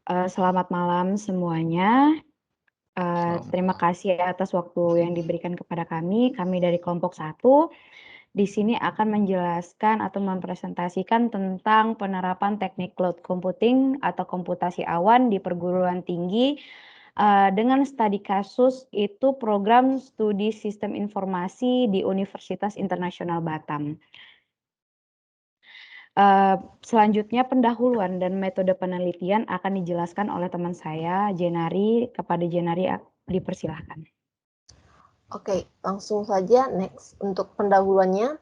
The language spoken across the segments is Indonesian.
Selamat malam semuanya. Terima Selamat. kasih atas waktu yang diberikan kepada kami. Kami dari kelompok 1 di sini akan menjelaskan atau mempresentasikan tentang penerapan teknik cloud computing atau komputasi awan di perguruan tinggi dengan studi kasus itu program studi sistem informasi di Universitas Internasional Batam. Selanjutnya pendahuluan dan metode penelitian akan dijelaskan oleh teman saya, Jenari. Kepada Jenari dipersilahkan. Oke, langsung saja next. Untuk pendahuluannya,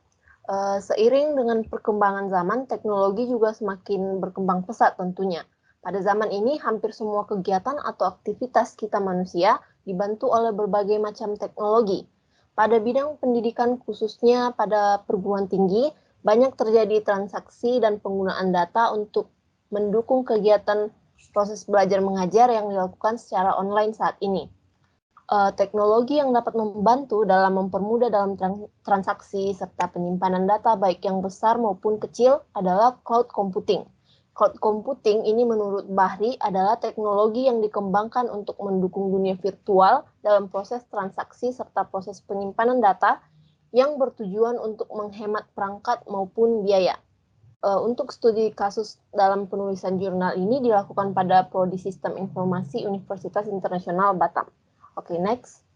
seiring dengan perkembangan zaman, teknologi juga semakin berkembang pesat tentunya. Pada zaman ini, hampir semua kegiatan atau aktivitas kita manusia dibantu oleh berbagai macam teknologi. Pada bidang pendidikan khususnya pada perguruan tinggi, banyak terjadi transaksi dan penggunaan data untuk mendukung kegiatan proses belajar mengajar yang dilakukan secara online saat ini. Teknologi yang dapat membantu dalam mempermudah dalam transaksi serta penyimpanan data baik yang besar maupun kecil adalah cloud computing. Cloud computing ini menurut Bahri adalah teknologi yang dikembangkan untuk mendukung dunia virtual dalam proses transaksi serta proses penyimpanan data yang bertujuan untuk menghemat perangkat maupun biaya. Untuk studi kasus dalam penulisan jurnal ini dilakukan pada Prodi Sistem Informasi Universitas Internasional Batam. Oke, next.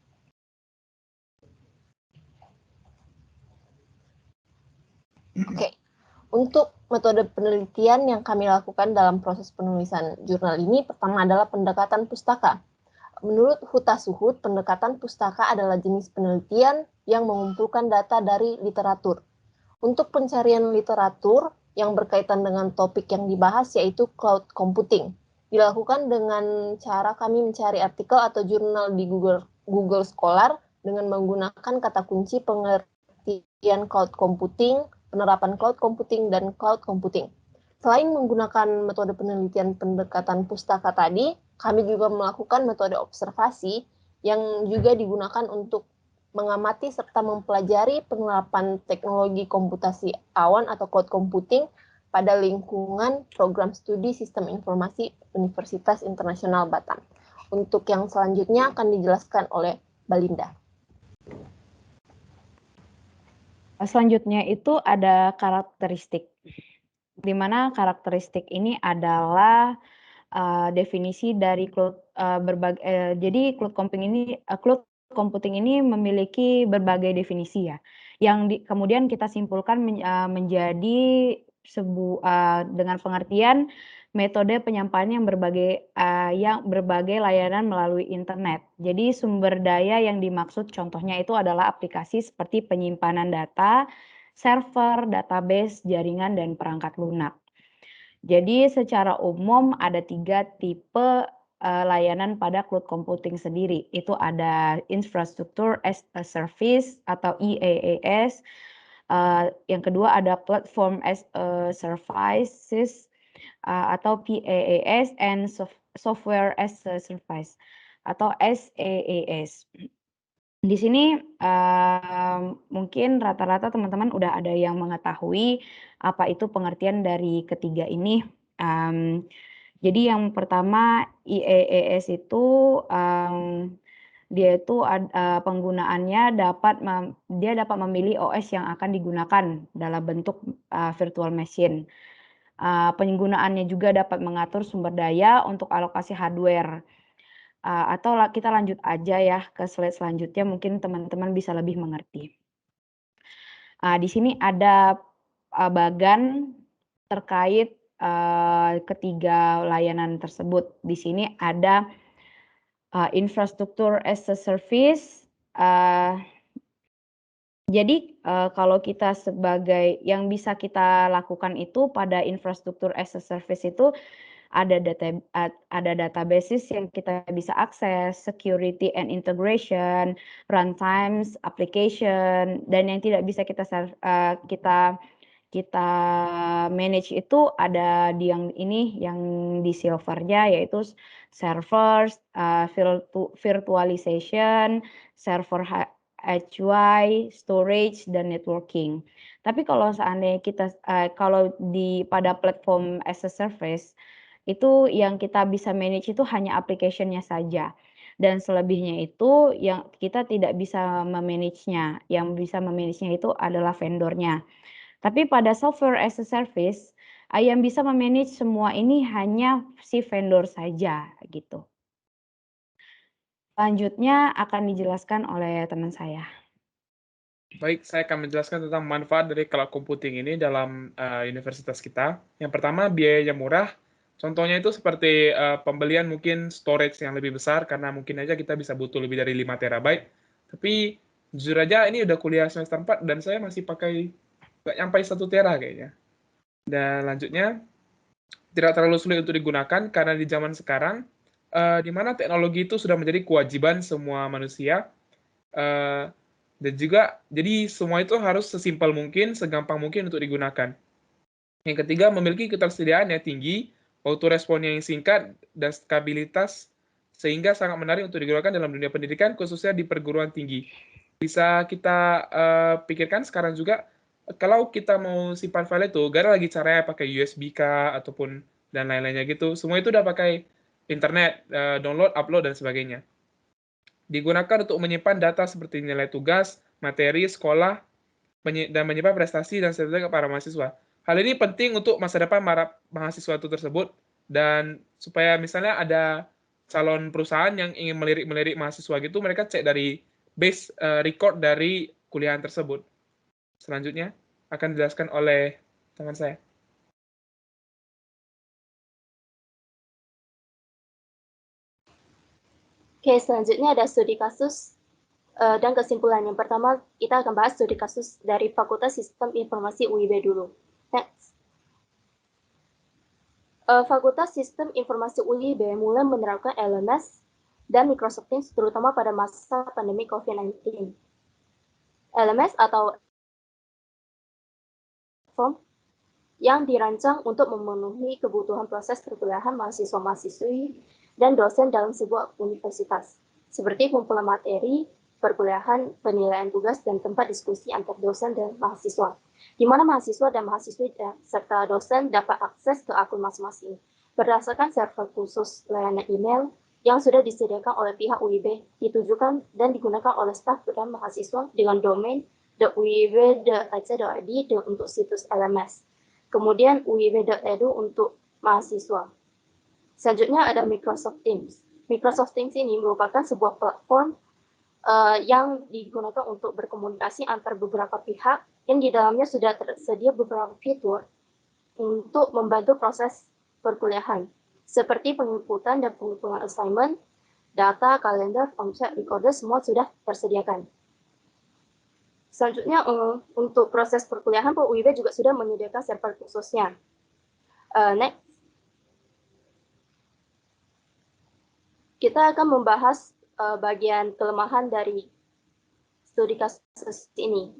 Oke, untuk metode penelitian yang kami lakukan dalam proses penulisan jurnal ini, pertama adalah pendekatan pustaka. Menurut Huta Suhud, pendekatan pustaka adalah jenis penelitian yang mengumpulkan data dari literatur. Untuk pencarian literatur yang berkaitan dengan topik yang dibahas yaitu cloud computing. Dilakukan dengan cara kami mencari artikel atau jurnal di Google Scholar dengan menggunakan kata kunci pengertian cloud computing, penerapan cloud computing, dan cloud computing. Selain menggunakan metode penelitian pendekatan pustaka tadi, kami juga melakukan metode observasi yang juga digunakan untuk mengamati serta mempelajari penerapan teknologi komputasi awan atau cloud computing pada lingkungan program studi sistem informasi Universitas Internasional Batam. Untuk yang selanjutnya akan dijelaskan oleh Balinda. Selanjutnya itu ada karakteristik, di mana karakteristik ini adalah definisi dari cloud jadi cloud computing ini memiliki berbagai definisi ya, yang kemudian kita simpulkan menjadi dengan pengertian metode penyampaian yang berbagai layanan melalui internet. Jadi sumber daya yang dimaksud contohnya itu adalah aplikasi seperti penyimpanan data, server, database, jaringan, dan perangkat lunak. Jadi secara umum ada 3 tipe layanan pada cloud computing sendiri. Itu ada Infrastructure as a Service atau IaaS. Yang kedua ada Platform as a Services atau PaaS, and Software as a Service atau SaaS. Di sini mungkin rata-rata teman-teman udah ada yang mengetahui apa itu pengertian dari ketiga ini. Jadi yang pertama IaaS itu dia itu penggunaannya dia dapat memilih OS yang akan digunakan dalam bentuk virtual machine. Penggunaannya juga dapat mengatur sumber daya untuk alokasi hardware. Atau kita lanjut aja ya ke slide selanjutnya, mungkin teman-teman bisa lebih mengerti. Di sini ada bagan terkait ketiga layanan tersebut. Di sini ada Infrastructure as a Service. Jadi kalau kita sebagai yang bisa kita lakukan itu pada Infrastructure as a Service itu ada databases yang kita bisa akses, security and integration, runtimes, application, dan yang tidak bisa kita manage itu ada yang di silvernya, yaitu servers, virtualization, server HY, storage, dan networking. Tapi kalau seandainya kita pada platform as a service Itu yang kita bisa manage itu hanya application-nya saja. Dan selebihnya itu yang kita tidak bisa me-manage-nya, yang bisa me-manage-nya itu adalah vendornya. Tapi pada software as a service, yang bisa me-manage semua ini hanya si vendor saja, gitu. Selanjutnya akan dijelaskan oleh teman saya. Baik, saya akan menjelaskan tentang manfaat dari cloud computing ini dalam universitas kita. Yang pertama, biayanya murah. Contohnya itu seperti pembelian mungkin storage yang lebih besar, karena mungkin aja kita bisa butuh lebih dari 5 terabyte. Tapi jujur aja ini udah kuliah semester 4 dan saya masih pakai nggak nyampe 1 tera kayaknya. Dan lanjutnya, tidak terlalu sulit untuk digunakan karena di zaman sekarang, di mana teknologi itu sudah menjadi kewajiban semua manusia, dan juga jadi semua itu harus sesimpel mungkin, segampang mungkin untuk digunakan. Yang ketiga, memiliki ketersediaan yang tinggi, responnya yang singkat, dan stabilitas, sehingga sangat menarik untuk digunakan dalam dunia pendidikan, khususnya di perguruan tinggi. Bisa kita pikirkan sekarang juga, kalau kita mau simpan file itu, gak ada lagi caranya pakai USB kah, ataupun dan lain-lainnya gitu. Semua itu udah pakai internet, download, upload, dan sebagainya. Digunakan untuk menyimpan data seperti nilai tugas, materi, sekolah, dan menyimpan prestasi dan sertifikat para mahasiswa. Hal ini penting untuk masa depan mahasiswa itu tersebut, dan supaya misalnya ada calon perusahaan yang ingin melirik mahasiswa gitu, mereka cek dari base record dari kuliahan tersebut. Selanjutnya akan dijelaskan oleh teman saya. Oke, selanjutnya ada studi kasus dan kesimpulan. Yang pertama, kita akan bahas studi kasus dari Fakultas Sistem Informasi UIB dulu. Next. Fakultas Sistem Informasi UIB mulai menerapkan LMS dan Microsoft Teams terutama pada masa pandemi COVID-19. LMS atau platform yang dirancang untuk memenuhi kebutuhan proses perkuliahan mahasiswa-mahasiswi dan dosen dalam sebuah universitas, seperti kumpulan materi, perkuliahan, penilaian tugas, dan tempat diskusi antar dosen dan mahasiswa, di mana mahasiswa dan mahasiswi serta dosen dapat akses ke akun masing-masing berdasarkan server khusus layanan email yang sudah disediakan oleh pihak UIB, ditujukan dan digunakan oleh staf dan mahasiswa dengan domain .uib.ac.id untuk situs LMS. Kemudian uib.edu untuk mahasiswa. Selanjutnya ada Microsoft Teams. Microsoft Teams ini merupakan sebuah platform yang digunakan untuk berkomunikasi antar beberapa pihak yang di dalamnya sudah tersedia beberapa fitur untuk membantu proses perkuliahan, seperti penginputan dan pengumpulan assignment, data, kalender, form chat, recorder, semua sudah tersediakan. Selanjutnya, untuk proses perkuliahan, UIB juga sudah menyediakan server khususnya. Next. Kita akan membahas bagian kelemahan dari studi kasus ini.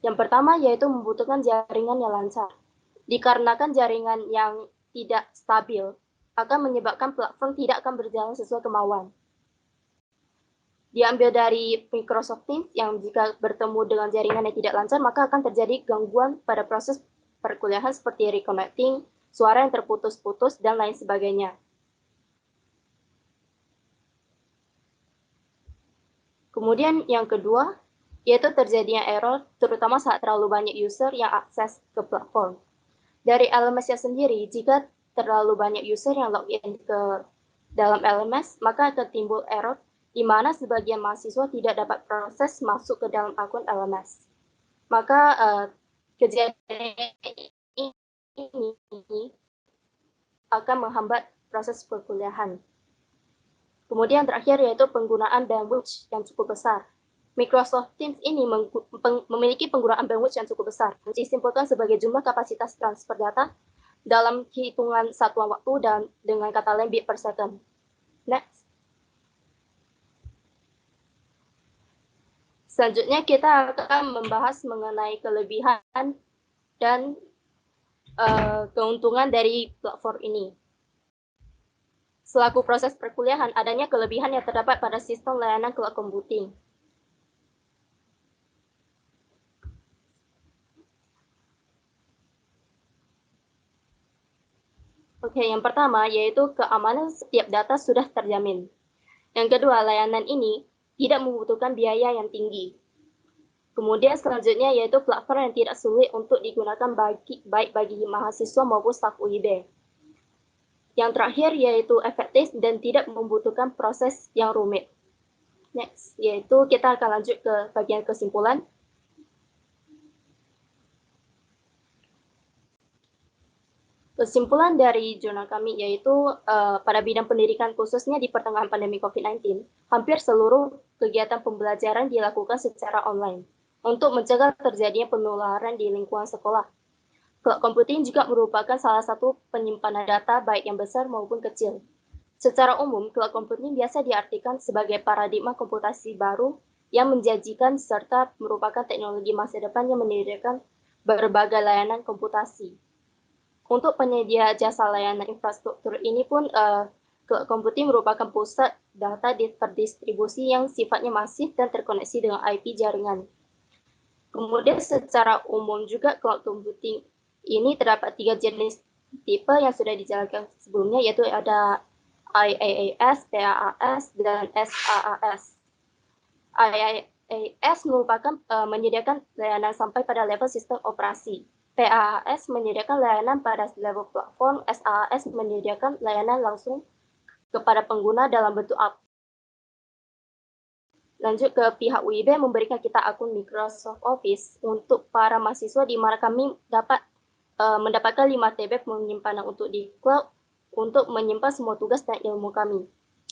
Yang pertama yaitu membutuhkan jaringan yang lancar. Dikarenakan jaringan yang tidak stabil akan menyebabkan platform tidak akan berjalan sesuai kemauan. Diambil dari Microsoft Teams yang jika bertemu dengan jaringan yang tidak lancar, maka akan terjadi gangguan pada proses perkuliahan seperti reconnecting, suara yang terputus-putus, dan lain sebagainya. Kemudian yang kedua, yaitu terjadinya error, terutama saat terlalu banyak user yang akses ke platform. Dari LMS-nya sendiri, jika terlalu banyak user yang login ke dalam LMS, maka akan timbul error di mana sebagian mahasiswa tidak dapat proses masuk ke dalam akun LMS. Maka kejadian ini akan menghambat proses perkuliahan. Kemudian terakhir yaitu penggunaan bandwidth yang cukup besar. Microsoft Teams ini memiliki penggunaan bandwidth yang cukup besar, disimpulkan sebagai jumlah kapasitas transfer data dalam hitungan satuan waktu dan dengan kata lain bit per second. Next. Selanjutnya kita akan membahas mengenai kelebihan dan keuntungan dari platform ini. Selaku proses perkuliahan, adanya kelebihan yang terdapat pada sistem layanan cloud computing. Oke, yang pertama yaitu keamanan setiap data sudah terjamin. Yang kedua, layanan ini tidak membutuhkan biaya yang tinggi. Kemudian selanjutnya yaitu platform yang tidak sulit untuk digunakan baik bagi mahasiswa maupun staf UIB. Yang terakhir yaitu efektif dan tidak membutuhkan proses yang rumit. Next, yaitu kita akan lanjut ke bagian kesimpulan. Kesimpulan dari jurnal kami yaitu pada bidang pendidikan khususnya di pertengahan pandemi COVID-19, hampir seluruh kegiatan pembelajaran dilakukan secara online untuk mencegah terjadinya penularan di lingkungan sekolah. Cloud computing juga merupakan salah satu penyimpanan data baik yang besar maupun kecil. Secara umum, cloud computing biasa diartikan sebagai paradigma komputasi baru yang menjanjikan serta merupakan teknologi masa depan yang menyediakan berbagai layanan komputasi. Untuk penyedia jasa layanan infrastruktur ini pun, cloud computing merupakan pusat data terdistribusi yang sifatnya masif dan terkoneksi dengan IP jaringan. Kemudian secara umum juga cloud computing ini terdapat 3 jenis tipe yang sudah dijalankan sebelumnya, yaitu ada IaaS, PaaS, dan SaaS. IaaS merupakan menyediakan layanan sampai pada level sistem operasi. PaaS menyediakan layanan pada level platform, SaaS menyediakan layanan langsung kepada pengguna dalam bentuk app. Lanjut ke pihak UIB memberikan kita akun Microsoft Office untuk para mahasiswa di mana kami dapat mendapatkan 5 TB penyimpanan untuk di cloud untuk menyimpan semua tugas dan ilmu kami.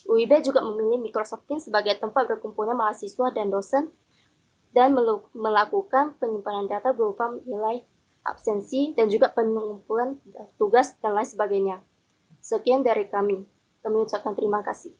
UIB juga memilih Microsoft Teams sebagai tempat berkumpulnya mahasiswa dan dosen dan melakukan penyimpanan data berupa nilai absensi, dan juga pengumpulan tugas dan lain sebagainya. Sekian dari kami. Kami ucapkan terima kasih.